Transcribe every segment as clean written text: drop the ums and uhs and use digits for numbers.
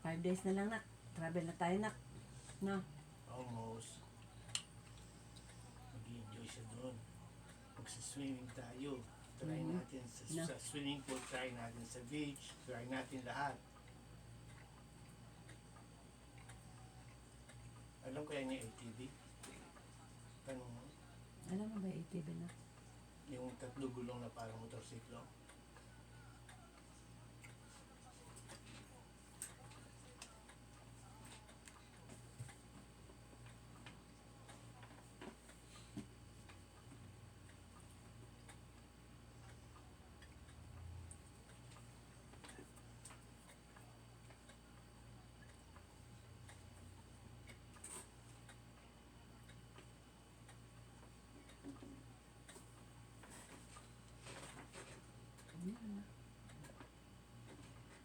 Five days na lang, nak. Travel na tayo, nak. No? Almost. Mag-enjoy siya doon. Magsa-swimming tayo. Try natin sa swimming pool, try natin sa beach, try natin lahat. Alam kaya niya ATV? Tanong mo. Alam mo ba yung ATV na? Yung tatlo gulong na parang motorsiklo.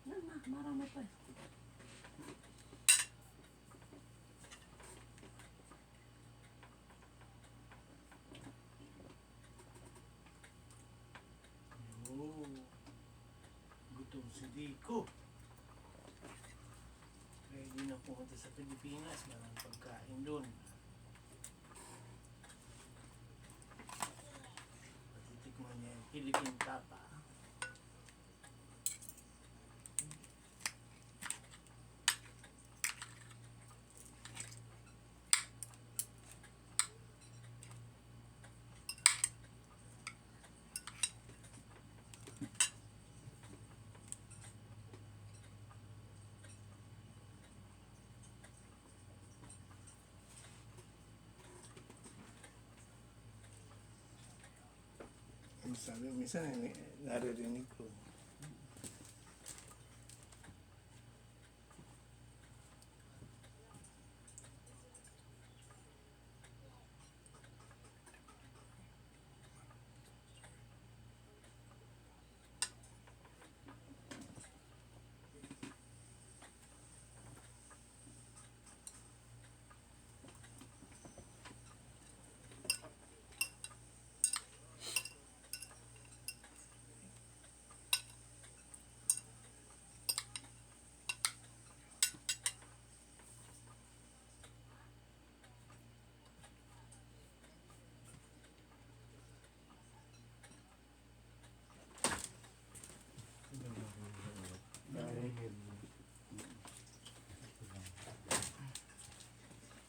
Yan na, marami pa. Oh, gutom si Dico. Ready na pumunta sa Pilipinas. Maraming pagkain doon. Patitikman niya yung Philippine Tapa. Sabi, minsan naririnig ko.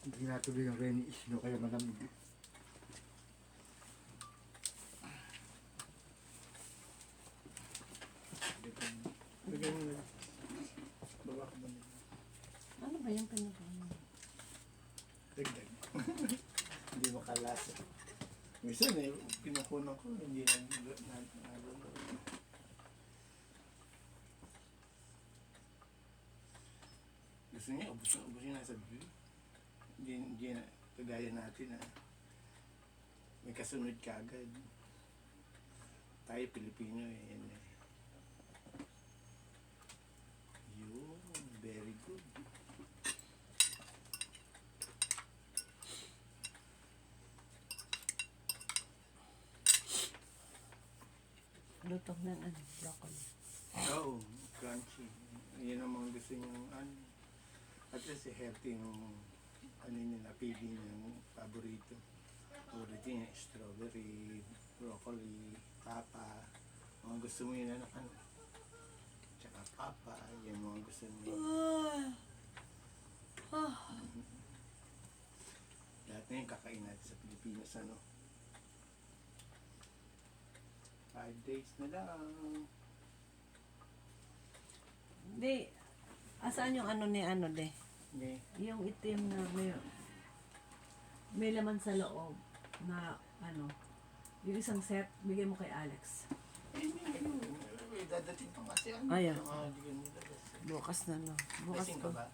Hindi natuloy yung rainy isno kaya malamig. Bigyan mo na. Baba ka ba nila? Ano ba yung pinakaano? Dagdag. Hindi makalasa. Minsan pinukunan ko, hindi nagulong. Gusto niya, ubusin na sa bibig. Hindi na, kagaya natin na may kasunod ka agad. Tayo Pilipino yun eh. Yun, very good. Lutong ng ano, broccoli. Oo, crunchy. Yan ang mga gusto niyong ano. At least healthy yung ano nila, pili niyang paborito. Paborito niya, strawberry, broccoli, papa. Mga gusto mo yun ano. Tsaka papa, yan mga gusto niya. Lahat na yung kakain natin sa Pilipinas, ano. 5 days na lang. Di, asaan yung ano ni ano de? Okay. Yung itim na may laman sa loob na ano, yung isang set, bigay mo kay Alex. Dadating pa kasi ano. Ayan. Hindi ka nilagas. Bukas na no. Bukas Lasing ko. ka ba?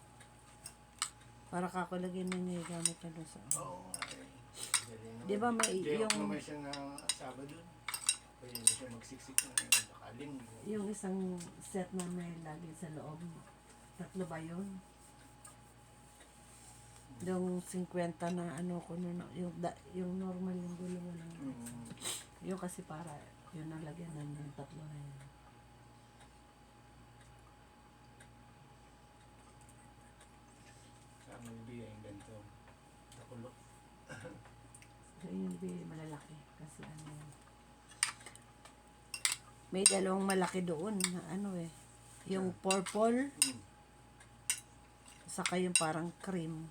Para kakulagin na niya yung gamit na doon sa Oo nga eh. Di ba may Day off yung- naman siya ng Sabado. Pwede na siya magsiksik na nakaling. yung isang set na may lagi sa loob. Tatlo ba yun? Yung 50 na ano ko nun, yung normal yung gulo mo lang. Mm. Yung kasi para, yun ang lagyan ng yung tatlo na yun. Sa amin bigay yung ganito. Nakulo. So, yun yung malalaki. Kasi ano yun. May dalawang malaki doon na ano eh. Yung purple, saka yung parang cream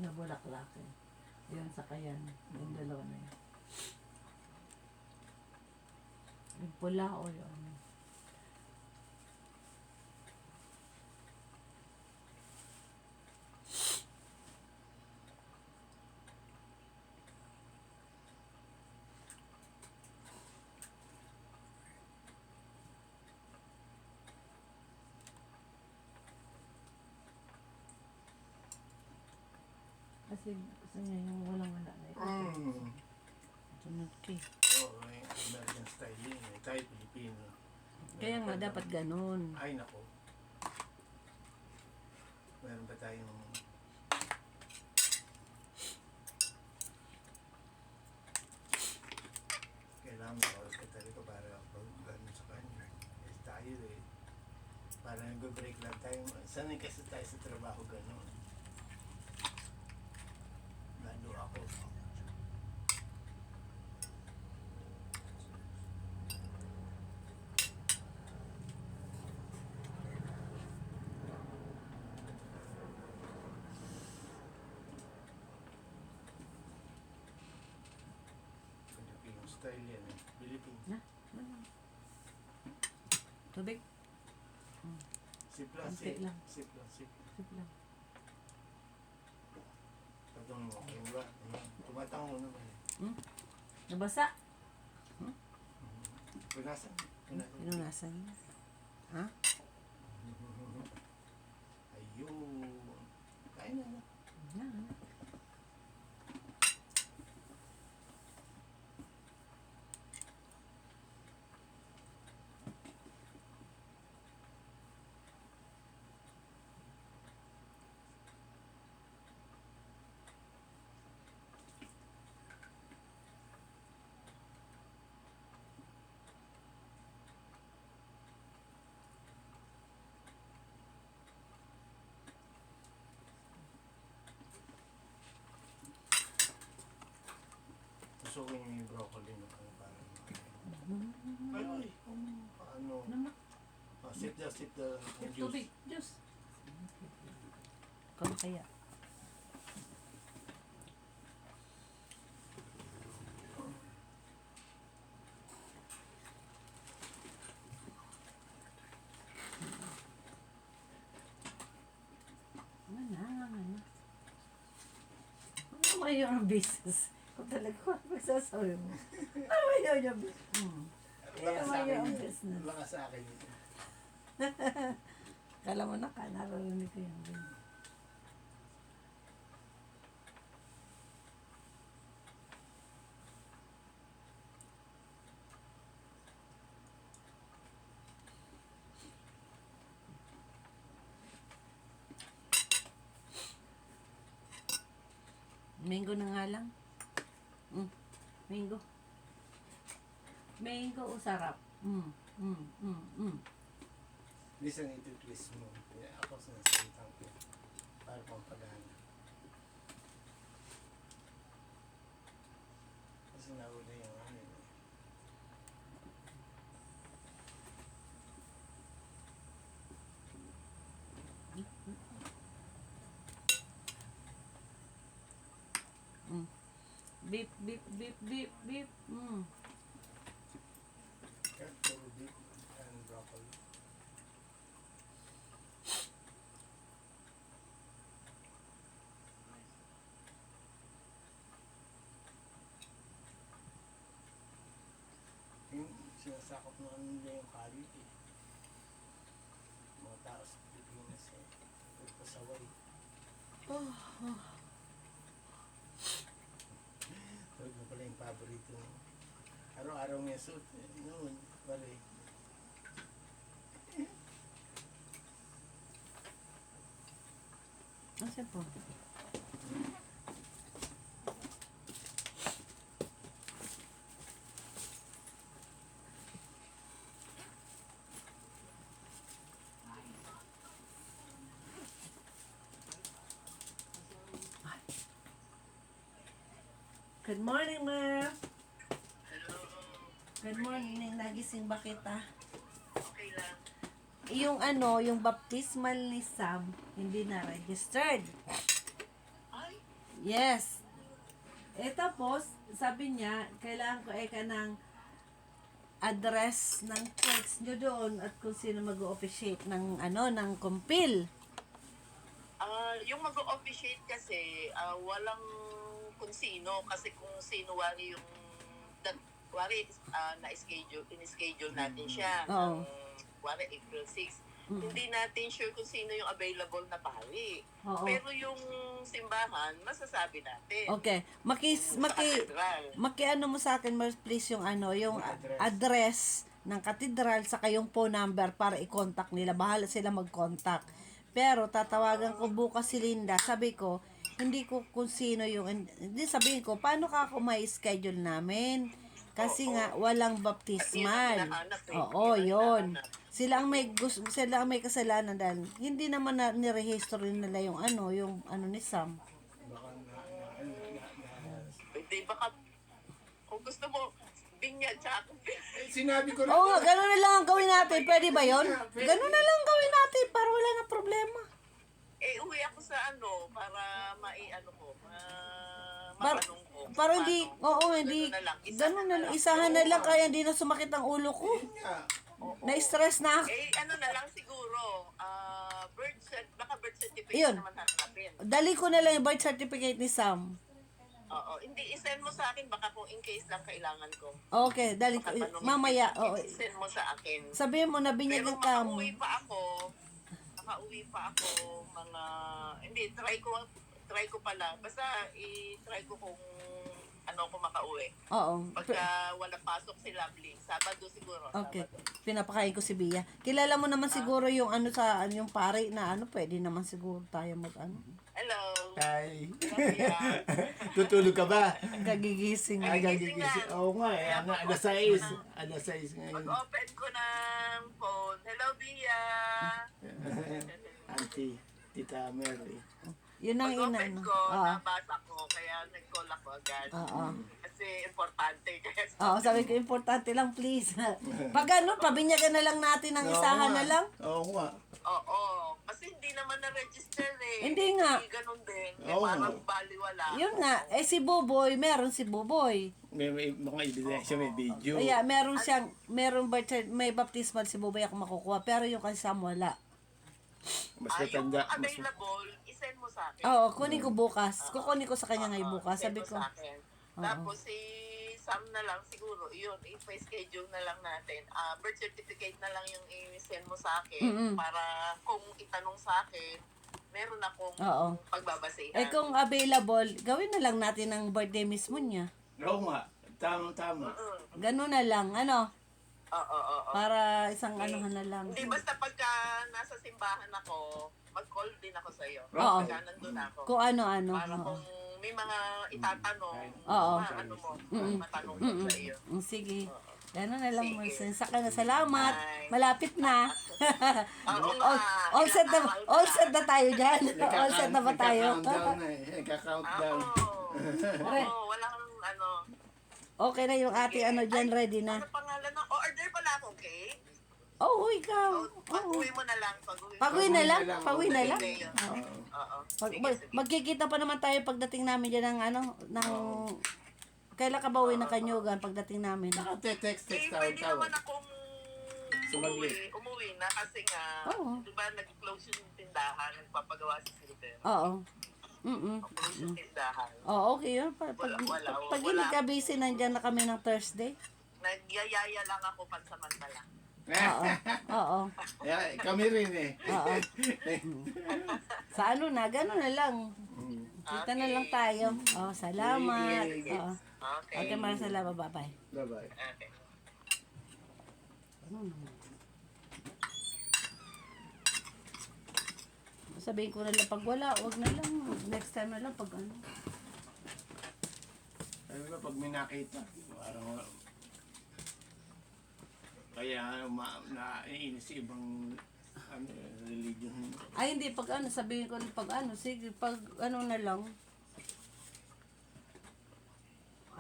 na bulaklak eh. Yun, saka yan. Yung dalawa na yun. Yung pula o yung kasi gusto niya yung walang-wala na ito. Sunod ka eh. Oo, may American style yun. Tayo Pilipino. Kaya nga dapat ganun. Ay, nako. Meron pa tayong kailangan may oras ka talaga para gano'n sa kanya. Eh, tayo eh. Parang nag-break lang tayo. Sanay kasi tayo sa trabaho gano'n. Lalo ako. Filipino style yan eh. Philippines. Tubig? Sip lang, Konti sip. lang. Sip lang, sip. Sip lang. Patong mo, okay ba? Tumatango naman eh. Nabasa? Punasan. Punasan. Pinunasan niya. Ha? Ayun. Kain na na. Yan. Gusto ko yung broccoli na ano parang ay, ano? Naman. Sip the yung juice. Tubig. Juice. Kung kaya. Ano? Ano ba yung business? Kung talaga ko magsasabi mo. Ano ba yung business? Baka sa Ano akin yung yun. business? Baka sa akin yun. Kala mo na ka, naririnig ko yung business. Mango na nga lang. Mango. Mango o sarap. Listen ito twist mo. Ako sinasalitang ko. Para pang pagana. Kasi nawala yung ano yun. Beep, beep, beep, beep, beep. Cut puro beef and broccoli. Yung sinasakop na ano nila yung kalit eh. Mga tao sa Pilipinas eh. Pagpasaway. Huwag mo pala yung paborito mo. Araw-araw may suit. Noon, pare. Asa po? Good morning, ma'am. Good morning. Nagising ba kita? Okay lang. Yung yung baptismal ni Sam, hindi na registered. Ay, Yes. Tapos, sabi niya, kailangan ko ka ng address ng church nyo doon at kung sino mag-officiate ng ng kumpil. yung mag-officiate kasi, walang kung sino. Kasi kung sino wari yung, wari in-schedule natin siya. Oo. Wari April 6. Hindi natin sure kung sino yung available na pari. Oo. Pero yung simbahan, masasabi natin. Okay. Sa katedral. Maki-ano mo sa akin, please, yung yung address ng katedral saka yung phone number para i-contact nila. Bahala sila mag-contact. Pero tatawagan ko bukas si Linda. Sabi ko, hindi ko kung sino yung, hindi sabihin ko, paano ka ako may schedule namin? Kasi nga, walang baptismal. Yun ang hinahanap eh. Oo, Yun ang yun. hinahanap. Sila ang may kasalanan dahil hindi naman nirehistro rin nila yung ni Sam. Hindi, baka, kung gusto mo, binyag sa akin. Sinabi ko rin. Oo nga, gano'n na lang ang gawin natin. Pwede ba yon? Gano'n na lang ang gawin natin para wala na problema. Uwi ako sa para matanong ko. Para hindi, hindi, gano'n na lang, isahan na lang kaya hindi na sumakit ang ulo ko. Na-stress na ako. Na lang siguro, baka birth certificate Yun. naman hanapin. Dali ko na lang yung birth certificate ni Sam. Oo, hindi, isend mo sa akin, baka kung in case lang kailangan ko. Okay, dali ko, Baka tanungin mamaya, kita, isend mo sa akin. sabihin mo na Pero binyagan ka mo. makauwi pa ako, hindi, try ko pala. Basta i-try ko kung ako makauwi. Oo. Pagka wala pasok si Lovely, Sabado siguro. Okay. Sabado. Pinapakain ko si Bia. Kilala mo naman siguro yung yung pare na pwede naman siguro tayo Hello. Hi. Lovely. Tutulog ka ba? Kagigising. Ay, Nagigising gagigising. na. Oo nga eh. Kaya Alas mag-open 6. ko na. Alas 6 ngayon. Pag-open ko ng phone, hello, Bia. Auntie, Tita Mary. Yun ang Pag-open ko, Oo. nabasa ko, kaya nag-call ako agad. Oo. Kasi importante. Kaya Oo, sabi ko, importante lang, please. Pag pabinyagan na lang natin ng isahan na lang. Oo nga. Oo. Kasi hindi naman na-register eh. Hindi nga. Ganun din. Oo. Parang baliwala. Yun nga, si Buboy, meron si Buboy. May mga ebidensya, may video. Kaya may baptismal si Buboy ako makukuha, pero yung kay Sam wala. Mas Yung matanda. available, isend mo sa akin. Oo, kunin ko bukas. Kukunin ko sa kanya ngayon bukas. Send Sabi mo ko, sa akin. Tapos si Sam na lang siguro, yun, i-schedule na lang natin. Birth certificate na lang yung i-send mo sa akin para kung itanong sa akin, meron akong Oo. pagbabasihan. kung available, gawin na lang natin ang birthday mismo niya. Oo nga. Tama. Ganun na lang, Oo. para isang anuhan na lang. Hindi, basta pagka nasa simbahan ako, mag-call din ako sa iyo. Oo. Pagka nandun ako. Kung ano-ano. Para Oo. kung may mga itatanong, Oo. matanong ko sa iyo. Sige. Gano'n na lang, Sige. Marcel. Saka na, salamat. Bye. Malapit na. Oo nga. all set na tayo dyan. All set na ba tayo? Nagka-countdown na eh. Nagka-countdown. Oo, walang Okay na yung ate dyan, ready na. Ano pangalan ng order pala akong cake? Oo, ikaw. Pag-uwi mo na lang. Pag-uwi na lang. Pag-uwi na lang. Sige. Oo. Oo. Magkikita pa naman tayo pagdating namin dyan ng kailan ka ba uwi ng Kanyugan pagdating namin? Naka-text Pwede tawag-tawag. naman akong umuwi na kasi nga, Oo. di ba nag-close yung tindahan, nagpapagawa si Silver. Oo. Close yung tindahan. Oo, okay yun. Pag hindi ka busy, nandyan na kami ng Thursday. Nagyayaya lang ako pansamantala. Oo. Yeah, kami rin eh. Oo. Sa gano'n na lang. Kita na lang tayo. Salamat. Sige. Oo. Okay. Okay, Marcela, bye-bye. Bye-bye. Okay. Sabihin ko na lang pag wala, wag na lang. Next time na lang pag Ano ba pag may nakita? Parang kaya naiinis si ibang religion. Ay, hindi. Pag sabihin ko na pag sige, pag na lang.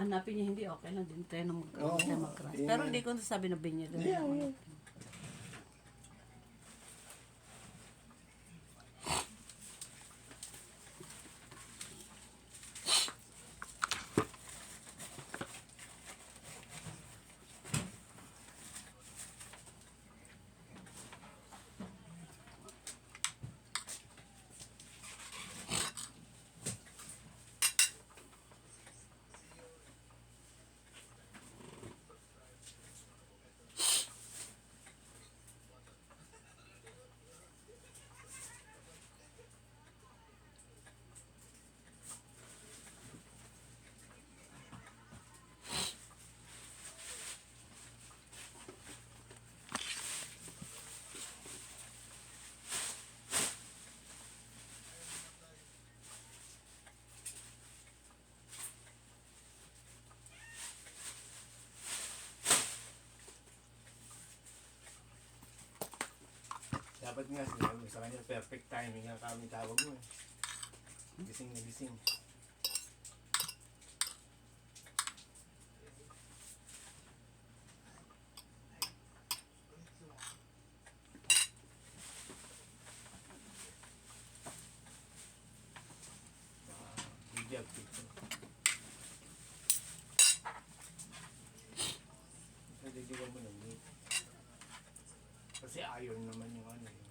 hanapin niya hindi, okay lang din tayo na Oo, mag-crush. yun Pero nga. hindi ko nasabi na binyag. Hindi, oo. Dapat nga sinabi mo sa kanya, perfect timing ang kami tawag mo eh. Gising na gising. Bigyan picture. Nadidigan mo ng meat. Kasi iron naman yung ano yun.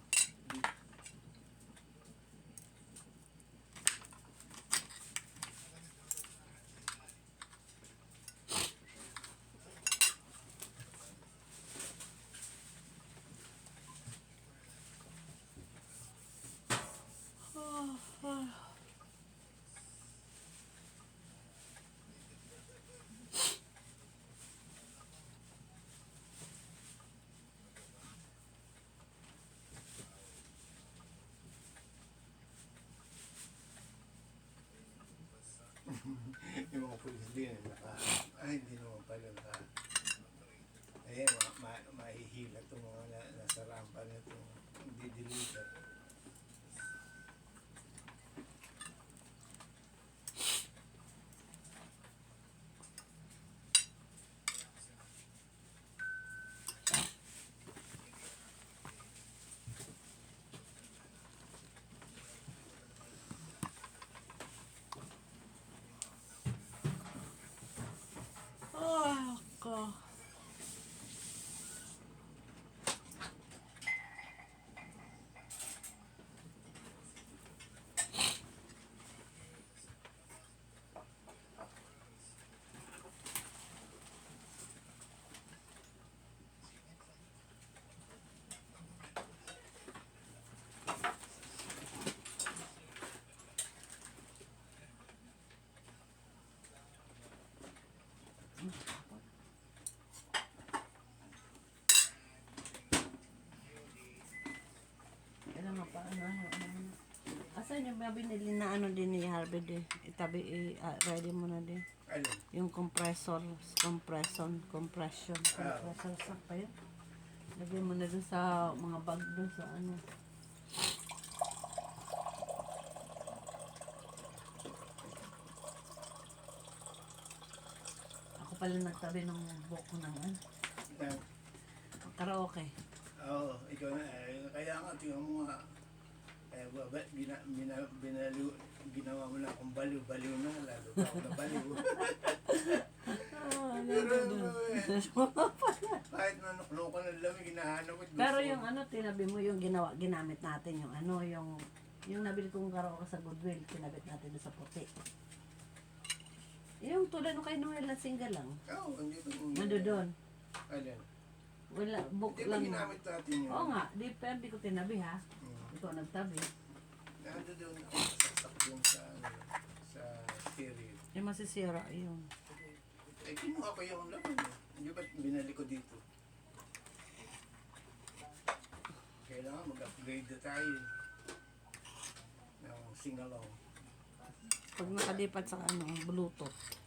Yung mga pulis din, hindi naman pala ayan, mahihila itong mga nasa rampa na itong dideliver. Oh, God. Kailan nga pa, ano. Asan yung mga binili na ano din ni Harvey din? Ready mo na din. Ano? Yung compression. Saan pa yun? Lagyan mo na dun sa mga bag dun sa ano. Ako pala nagtabi ng buhok ko ng ano. Karaoke. Oo, ikaw na. Kaya nga, tingnan mo nga. Ginawa mo na akong baliw na. Lalo pa ako na baliw. Kahit nanuklo ko ng lamig, hinahanap ko. Pero yung ano, tinabi mo yung ginamit natin yung ano, yung nabili kong karaoke sa Goodwill, tinabit natin doon sa puti. Yung tulad nung kay Noel na single lang. Oo, hindi ba? Nando doon. Alin? Wala, book Hindi ba lang. ginamit natin yun? Oo nga, pero di ko tinabi ha. Ikaw nagtabi. Nando doon ako sasaksak doon sa stereo. Yung masisira yun. Eh, kinuha ko yung laman. Hindi ba't binali ko dito? Kailangan mag-upgrade na tayo. Ng sing-along. Pag nakalipat sa ano, Bluetooth.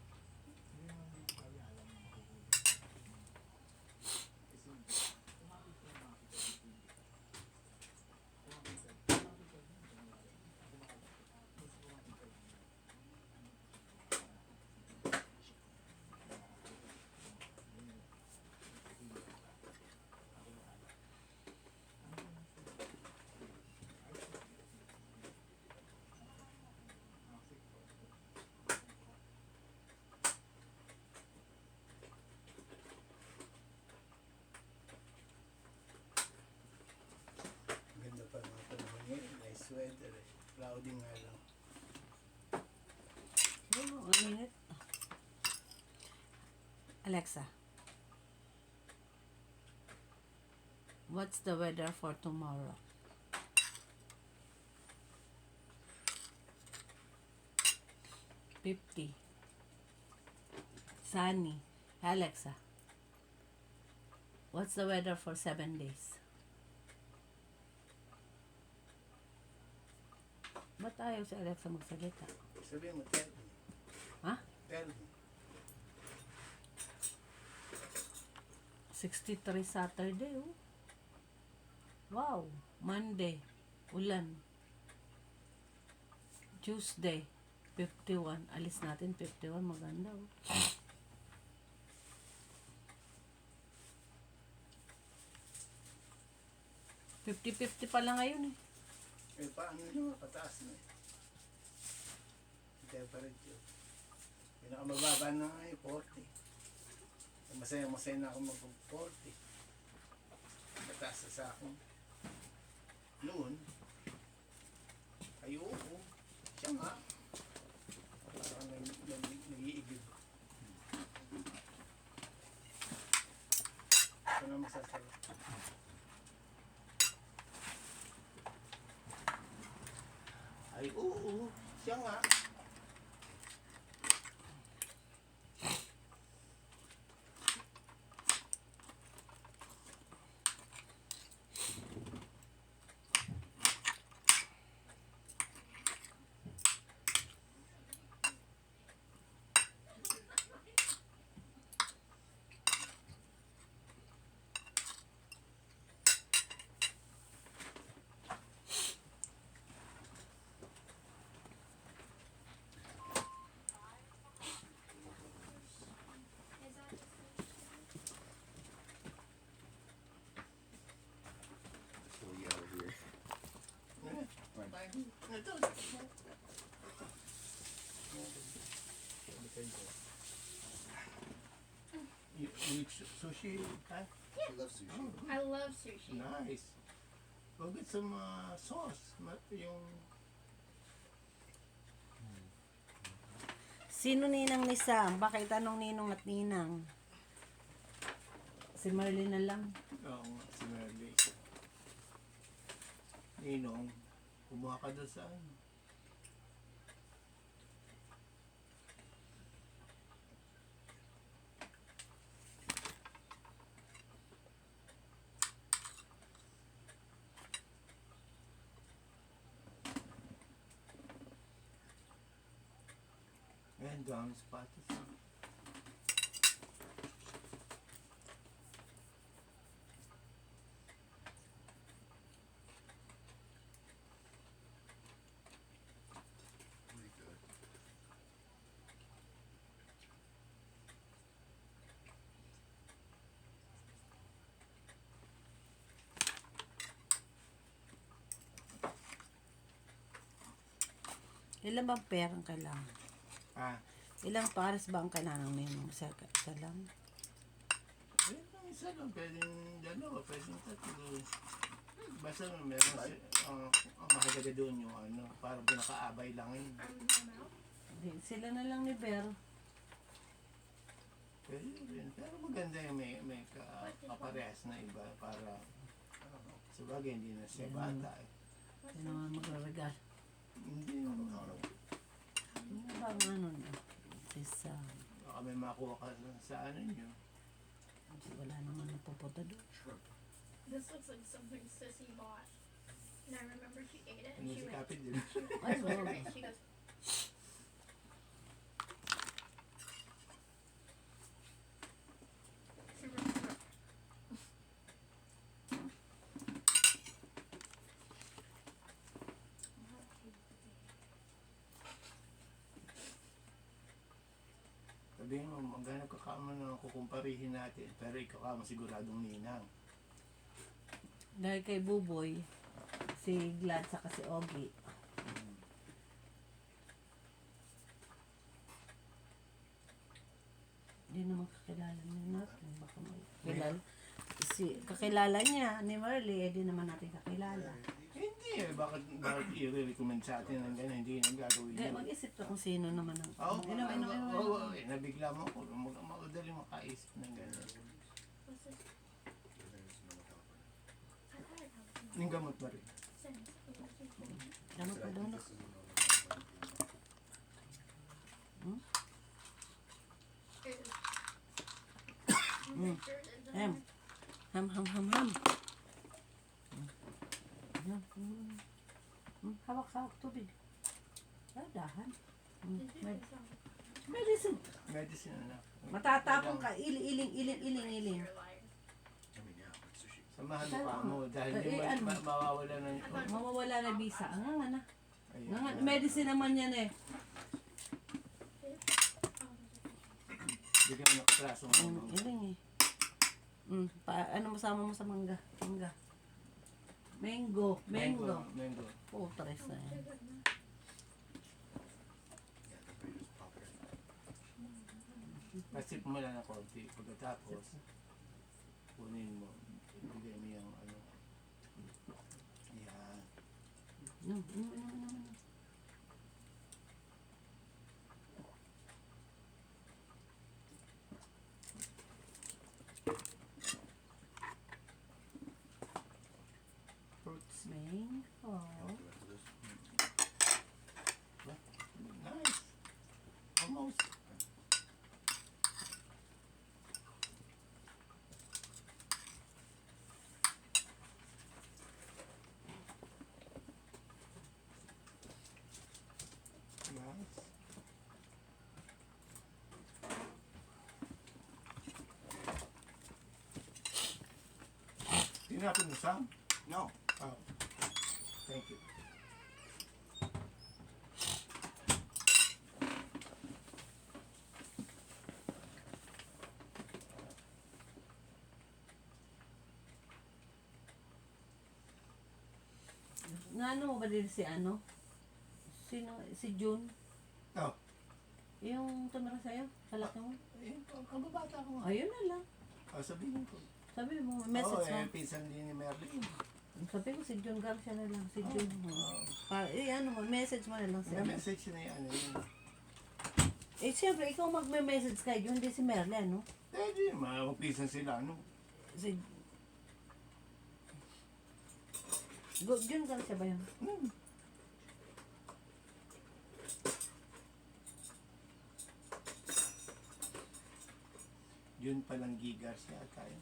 Saudi nga lang. Oh, ang init. Alexa, what's the weather for tomorrow? $50. Sunny. Alexa, what's the weather for 7 days? Ba't ayaw si Alexa magsalita? Sabihin mo, tell me. Ha? Tell me. 63 Saturday, oh. Wow. Monday, ulan. Tuesday, 51. Alis natin, 51. Maganda, oh. $50 pala ngayon, eh. Eh, paano nyo? Pataas na eh. Temperature. Pinakamababa na nga eh, 40. Masaya na ako mag-40. Mataas sa akin. Noon, ayoko. Siya nga. Parang nag-iigib. Ito na masasarap. Ay, oo. Siya nga. So we out of here. You eat sushi, huh? She loves sushi. I love sushi. Nice. Go get some sauce. Yung Sino ninang ni Sam? Bakit tanong ninong at ninang? Si Marlene na lang. si Merly. Ninong, kumuha ka doon sa ano. Ayan, dami sapatos. Pretty good. Ilan bang pair ang kailangan? Ah, Ilang pares ba ang kailangan ng ninong? Isa lang? yung isa lang, pwedeng dalawa, pwedeng tatlo. Basta meron ang mahalaga doon yung ano, parang pinakaabay lang yun. Di, sila na lang ni Ber. Pwede rin, pero maganda yung may kaparehas na iba para sa bagay hindi na siya bata eh. Sino naman magre-regal? Hindi naman Ano ba ang ano na? Si Sam. baka may makuha ka sa ano nyo. Wala naman napupunta doon. This looks like something Sissy bought. And I remember she ate it Ano and she si went, Kapit din. Ay, she wow. went, she goes, Sabihin mo, maghanap ka kamo na kukumparihin natin, pero ikaw ka masiguradong ninang. Dahil kay Buboy, si Glad saka si Ogie. Hindi naman kakilala niya natin. Baka may kakilala. Si kakilala niya ni Marley, eh di naman natin kakilala. Hindi eh, bakit i-recommend sa atin ng gano'n, hindi nang gagawin Hindi, yun. mag-isip ka kung sino naman ang... Oo, Inom. nabigla mo ako, madali makaisip ng gano'n. What's this? I thought I have some Yung gamot ba rin? sense. Gamot pa doon. Em. Ham. Hawak tubig. Dahan. Medicine. Medicine na. Matatapon ka. Iling. Samahan mo pa mo dahil Eh, di ano? mawawala ng... Mawawala na visa. Na. Ayun. Medicine naman yan eh. Bigyan mo ng praso mo. Iling eh. Ano masama mo sa mangga? Mango. Mango. Oh, tres na yan. Pasip mo lang ng konti. Pagkatapos, kunin mo. Ibigay mo yung ano. Yan. No. Fruits. Mango. Nice. Almost. Nice. Tinapin mo Sam? No. Oh. Thank you. Naano mo ba din si ano? Si June? Oh. Yung tumira sa'yo? Kalaki mo? Eh, kababata ko nga. Ayun na lang. Sabihin ko. Sabi mo, message mo. Pinsan din ni Merlin. Sabi ko si June Garcia na lang. Si June. Oh. Ano mo, message mo na lang siya. May message na yan. Siyempre, ikaw magme-message kay June, hindi si Merle, no? Pwede, magpisan sila, no? Si... June Garcia ba yun? Yun palang gigas siya tayo.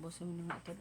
Tapusin mo na nga ito.